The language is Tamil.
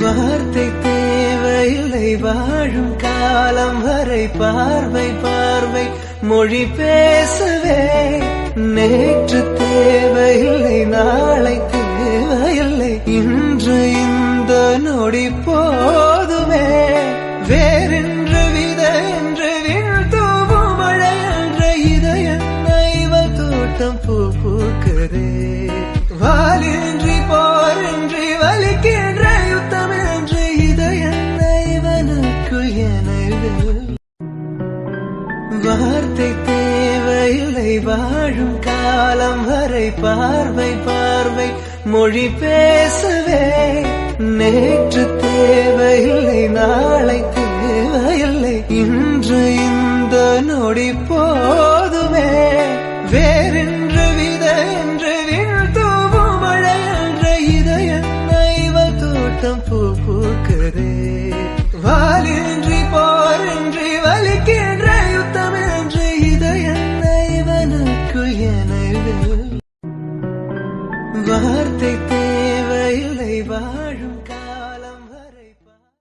வார்த்தை தேவையில்லை வாழும் காலம் வரை பார்வை பார்வை மொழி பேசவே நேற்று தேவையில்லை நாளை தேவையில்லை இன்று இந்த நொடி போதுமே வேறென்று வித என்று வீழ்த்தூவும் மழை என்ற இதய நைவ தோட்டம் பூ பூக்கிறே வாலின்றி போரின்றி வலிக்கின்ற யுத்தம் என்று இதய நைவனுக்கு எனவே வார்த்தை தேவையில்லை வாழும் காலம் வரை பார்வை பார்வை மொழி பேசவே நேற்று தேவையில்லை நாளை தேவையில்லை இன்று இந்த நொடி போதுமே வேறென்று வித என்று வீழ்த்தூவும் மழை என்ற இதய நைவ தோட்டம் பூ பூக்கிறே வாலின்றி போரின்றி வலிக்கின்ற யுத்தம் என்று இதய நைவனுக்கு எனவே வார்த்தை தேவையில்லை வாழும்